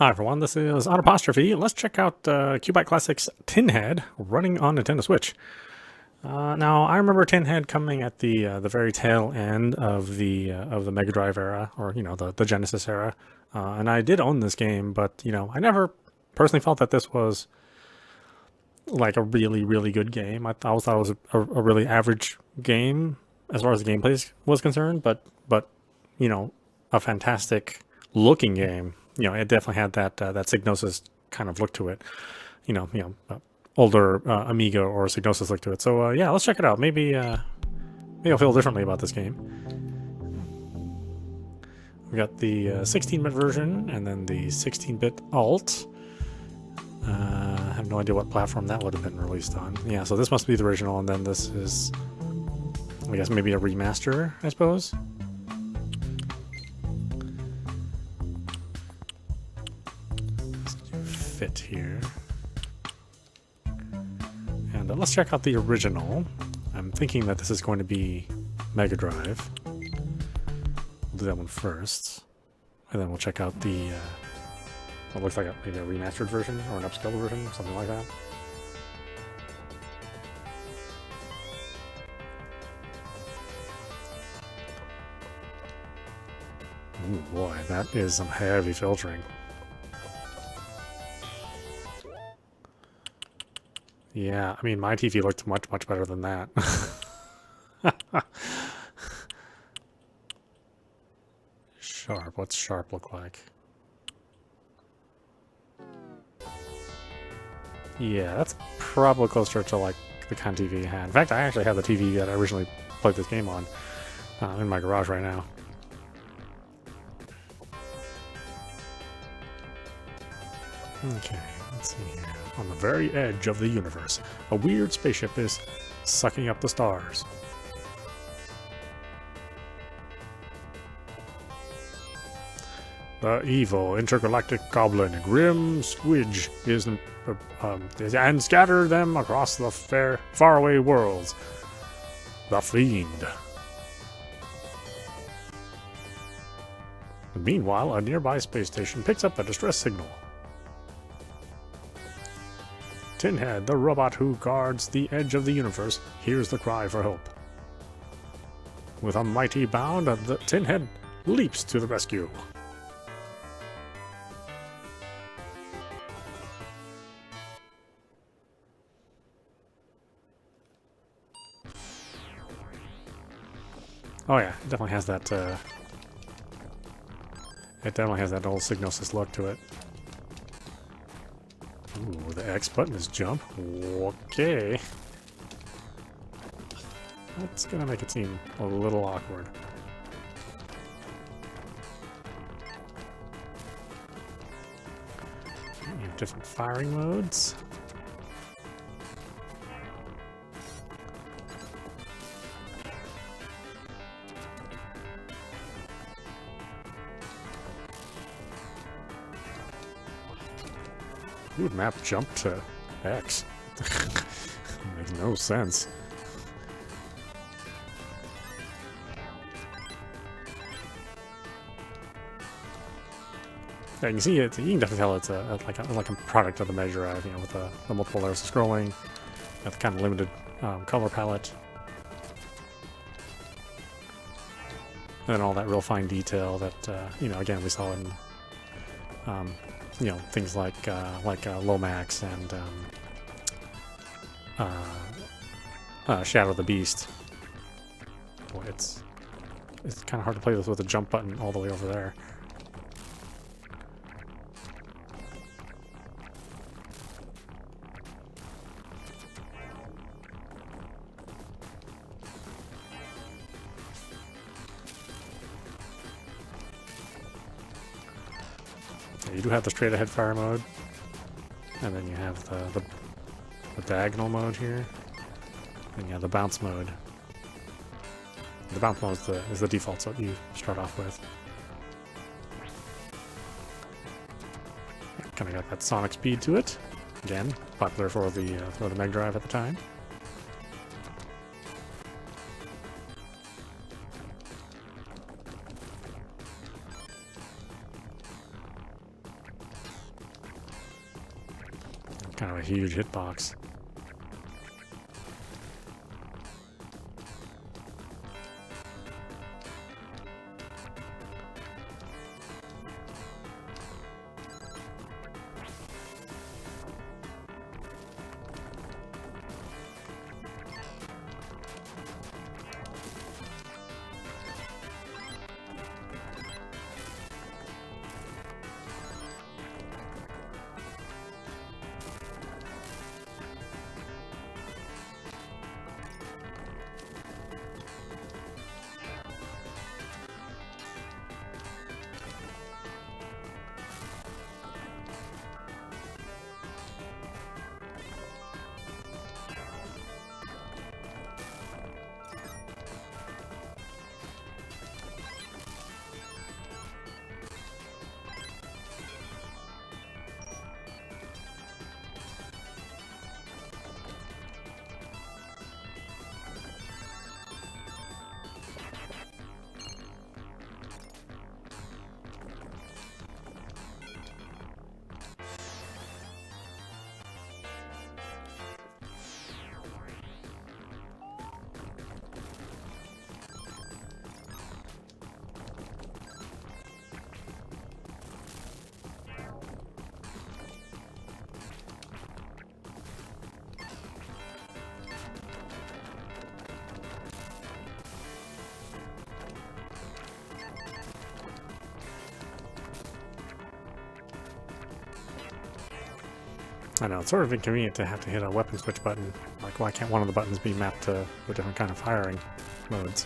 Hi everyone, this is audap. Let's check out QUByte Classic's Tinhead running on Nintendo Switch. Now, I remember Tinhead coming at the very tail end of the Mega Drive era, or the Genesis era, and I did own this game, but I never personally felt that this was like a really good game. I always thought it was a really average game as far as the gameplay was concerned, but a fantastic looking game. It definitely had that Psygnosis kind of look to it. Older Amiga or Psygnosis look to it. So yeah, let's check it out. Maybe I'll feel differently about this game. We got the 16-bit version and then the 16-bit alt. I have no idea what platform that would have been released on. Yeah, so this must be the original, and then this is, I guess, maybe a remaster, I suppose. Fit here. And let's check out the original. I'm thinking that this is going to be Mega Drive. We'll do that one first. And then we'll check out the what looks like maybe a remastered version or an upscaled version, something like that. Ooh boy, that is some heavy filtering. Yeah, I mean, my TV looked much better than that. Sharp, what's sharp look like? Yeah, that's probably closer to like the kind of TV I had. In fact, I actually have the TV that I originally played this game on in my garage right now. Okay, let's see here. On the very edge of the universe, a weird spaceship is sucking up the stars. The evil intergalactic goblin Grim Squidge is and scatter them across the faraway worlds. The Fiend. Meanwhile, a nearby space station picks up a distress signal. Tinhead, the robot who guards the edge of the universe, hears the cry for help. With a mighty bound, the Tinhead leaps to the rescue. Oh yeah, it definitely has that. It definitely has that old Psygnosis look to it. Ooh, the X button is jump. Okay. That's gonna make it seem a little awkward. You have different firing modes. Who would map jump to X? Makes no sense. Yeah, you can see it. You can definitely tell it's like a product of the Mega Drive. With the multiple layers of scrolling, the kind of limited color palette, and then all that real fine detail that again we saw in things like Lomax and Shadow of the Beast. Boy, it's kind of hard to play this with a jump button all the way over there. You do have the straight ahead fire mode, and then you have the diagonal mode here, and you have the bounce mode. The bounce mode is the default, so you start off with. Kind of got that sonic speed to it. Again, popular for the Mega Drive at the time. kind of a huge hitbox. I know, it's sort of inconvenient to have to hit a weapon switch button. Like, why can't one of the buttons be mapped to a different kind of firing modes?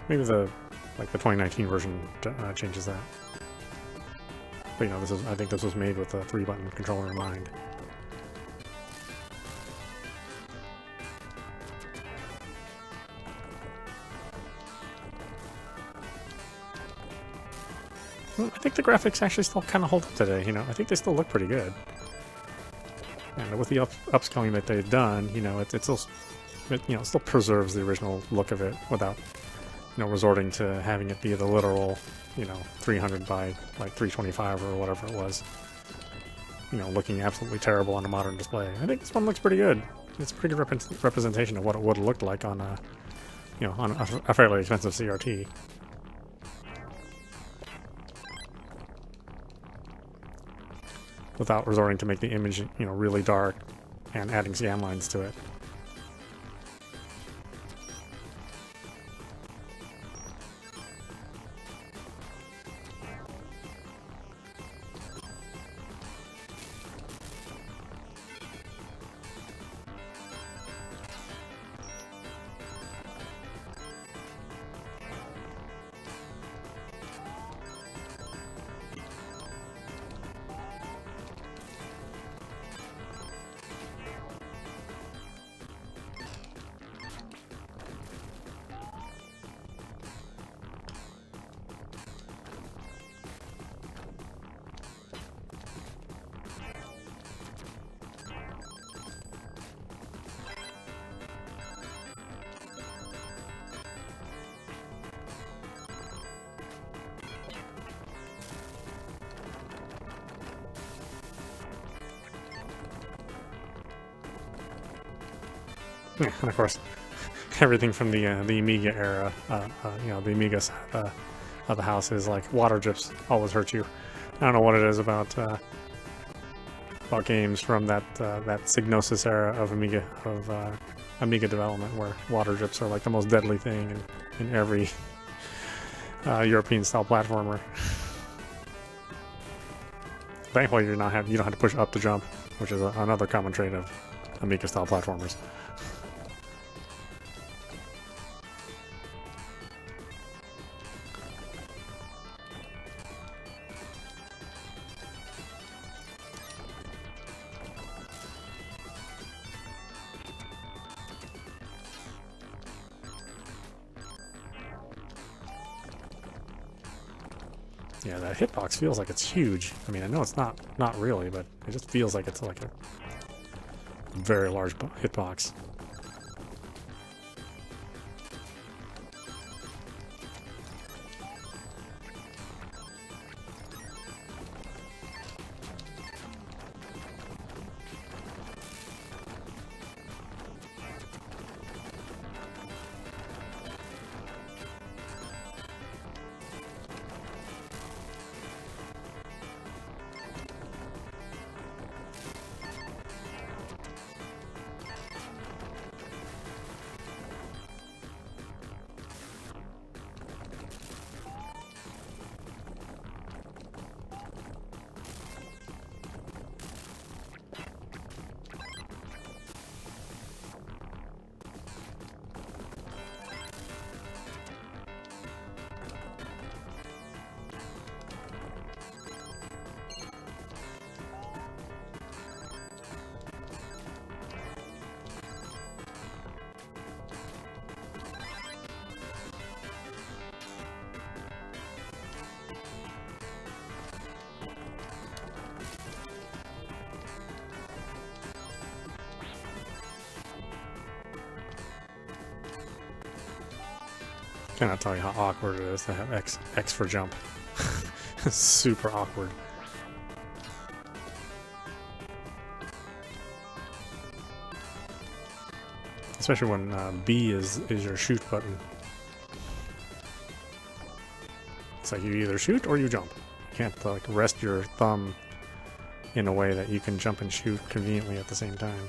Maybe the 2019 version changes that. But you know, I think this was made with a 3-button controller in mind. Well, I think the graphics actually still kind of hold up today, you know. I think they still look pretty good. And with the upscaling that they've done, you know, it still preserves the original look of it without, you know, resorting to having it be the literal, you know, 300 by like 325 or whatever it was. You know, looking absolutely terrible on a modern display. I think this one looks pretty good. It's a pretty good representation of what it would have looked like on a, you know, on a fairly expensive CRT. Without resorting to make the image, you know, really dark and adding scan lines to it. Yeah, and of course, everything from the Amiga era, you know, the Amiga side of the house is like water drips always hurt you. I don't know what it is about games from that Psygnosis era of Amiga development, where water drips are like the most deadly thing in every European-style platformer. Thankfully, you don't have to push up to jump, which is another common trait of Amiga-style platformers. Yeah, that hitbox feels like it's huge. I mean, I know it's not really, but it just feels like it's like a very large hitbox. Cannot tell you how awkward it is to have X for jump. Super awkward. Especially when B is your shoot button. It's like you either shoot or you jump. You can't like rest your thumb in a way that you can jump and shoot conveniently at the same time.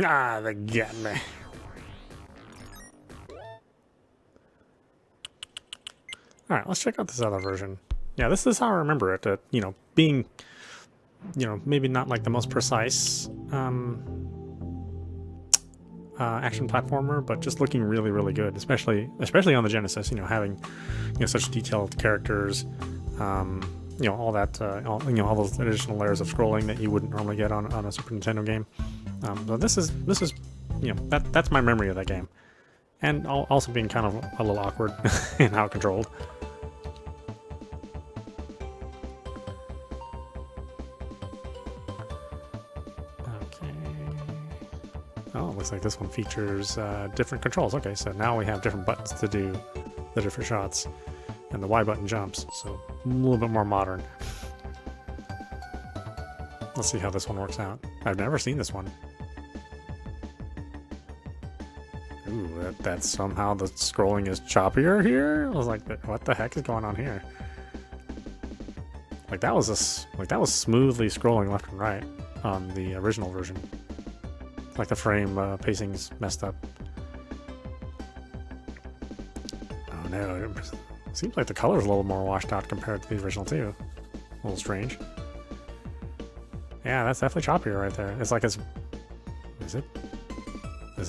Ah, they got me. Alright, let's check out this other version. Yeah, this is how I remember it. You know, being, you know, maybe not like the most precise action platformer, but just looking really, really good. Especially on the Genesis. You know, having such detailed characters. You know, all that. All those additional layers of scrolling that you wouldn't normally get on a Super Nintendo game. So this is that's my memory of that game, and also being kind of a little awkward in how controlled. Okay. Oh, looks like this one features different controls. Okay, so now we have different buttons to do the different shots, and the Y button jumps, so a little bit more modern. Let's see how this one works out. I've never seen this one. Ooh, that's somehow the scrolling is choppier here? I was like, what the heck is going on here? Like that was smoothly scrolling left and right on the original version. Like the frame pacing's messed up. Oh no, it seems like the color's a little more washed out compared to the original too. A little strange. Yeah, that's definitely choppier right there. It's like is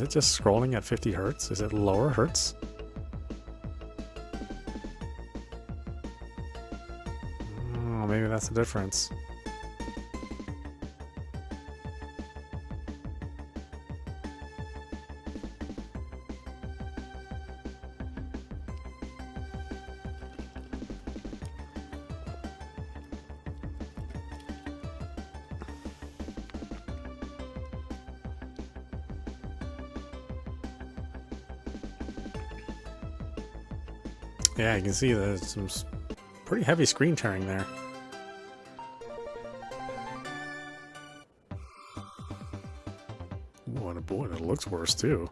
it just scrolling at 50 hertz? Is it lower hertz? Oh, maybe that's the difference. Yeah, you can see there's some pretty heavy screen tearing there. Oh, and boy, it looks worse too.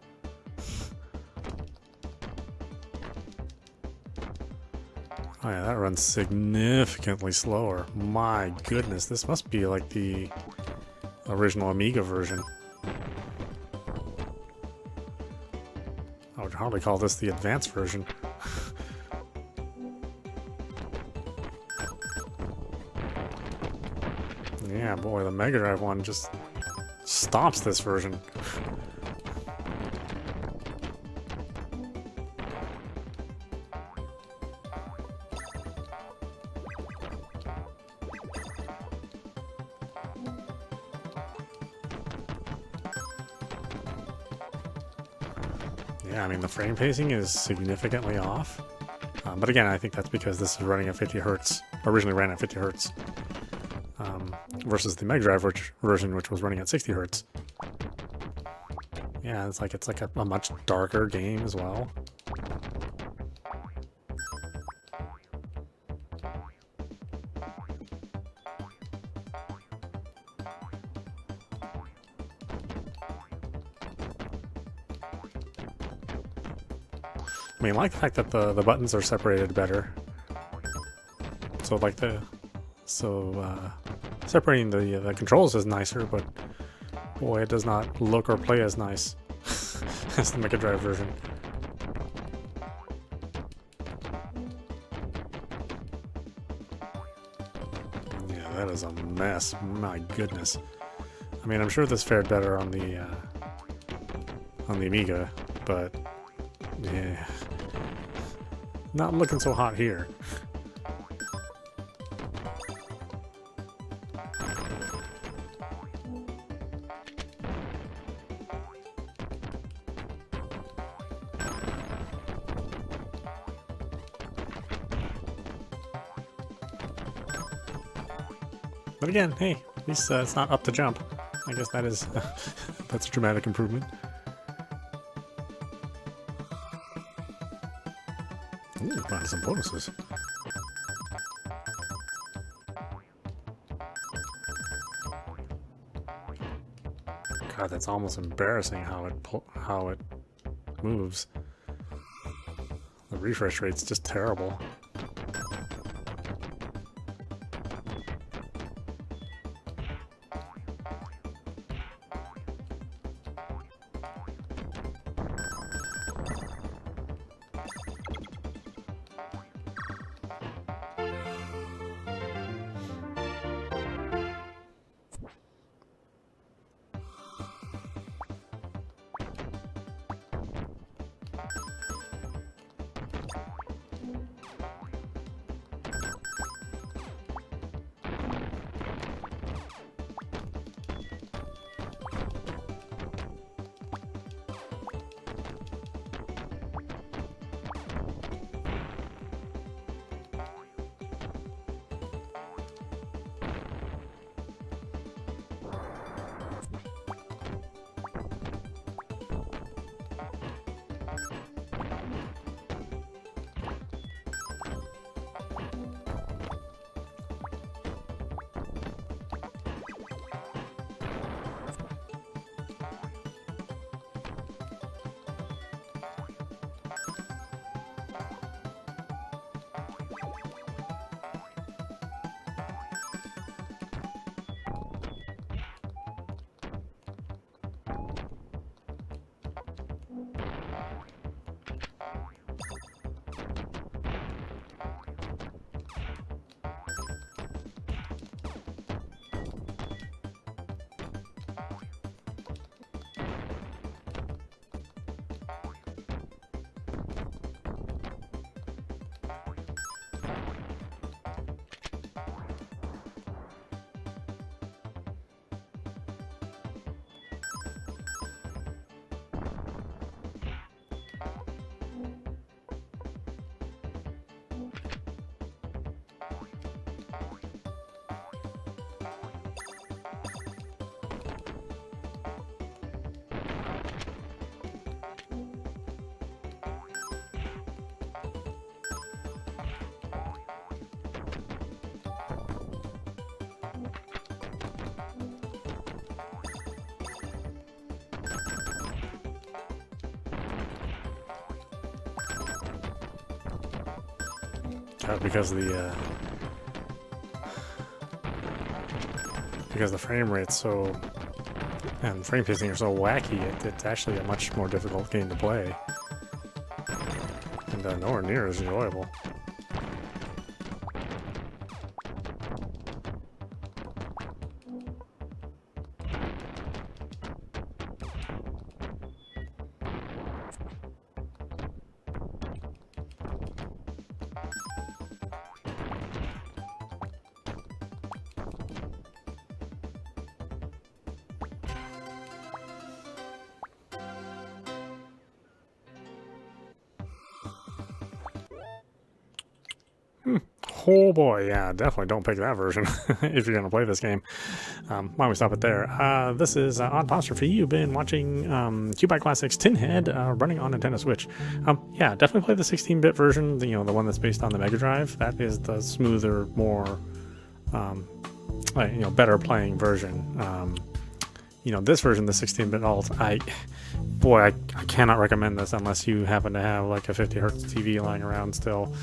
Oh yeah, that runs significantly slower. My goodness, this must be like the original Amiga version. I would hardly call this the advanced version. Yeah, boy, the Mega Drive one just stomps this version. Yeah, I mean, the frame pacing is significantly off. But again, I think that's because this is running at 50 hertz, originally ran at 50 hertz, versus the Mega Drive version, which was running at 60 hertz. Yeah, it's like a much darker game as well. I mean, I like the fact that the buttons are separated better. So like separating the controls is nicer, but boy, it does not look or play as nice as the Mega Drive version. Yeah, that is a mess. My goodness. I mean, I'm sure this fared better on the Amiga, but yeah, not looking so hot here. But again, hey, at least it's not up to jump. I guess that is that's a dramatic improvement. Ooh, found some bonuses. God, that's almost embarrassing how it moves. The refresh rate's just terrible. Because the frame rate's so and frame pacing are so wacky, it's actually a much more difficult game to play, and nowhere near as enjoyable. Oh boy, yeah, definitely don't pick that version if you're going to play this game. Why don't we stop it there? This is audap. You've been watching QUByte Classics Tinhead running on Nintendo Switch. Yeah, definitely play the 16-bit version, the one that's based on the Mega Drive. That is the smoother, more, better playing version. This version, the 16-bit alt, I cannot recommend this unless you happen to have like a 50 hertz TV lying around still.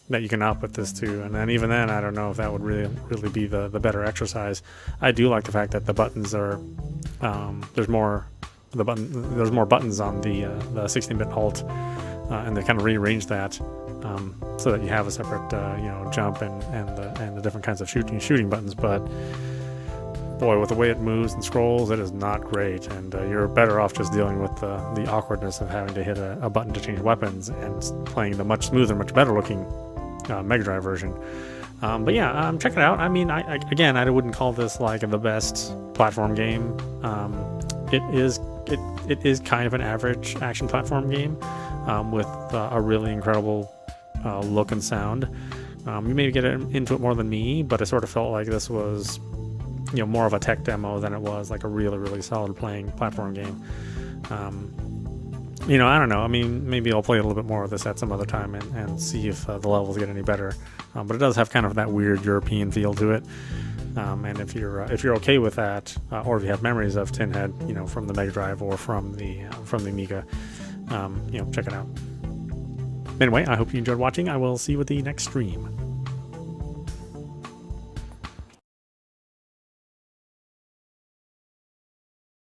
That you can output this to, and then even then I don't know if that would really be the better exercise. I do like the fact that the buttons are there's more buttons on the 16-bit alt, and they kind of rearrange that so that you have a separate jump and the different kinds of shooting buttons. But boy, with the way it moves and scrolls, it is not great, and you're better off just dealing with the awkwardness of having to hit a button to change weapons and playing the much smoother, much better looking Mega Drive version. But yeah, check it out. I mean, I wouldn't call this like the best platform game. It is kind of an average action platform game with a really incredible look and sound. You maybe get into it more than me, but I sort of felt like this was more of a tech demo than it was like a really solid playing platform game. I don't know. I mean, maybe I'll play a little bit more of this at some other time and see if the levels get any better. But it does have kind of that weird European feel to it. And if you're okay with that, or if you have memories of Tinhead, from the Mega Drive or from the Amiga, check it out. Anyway, I hope you enjoyed watching. I will see you at the next stream.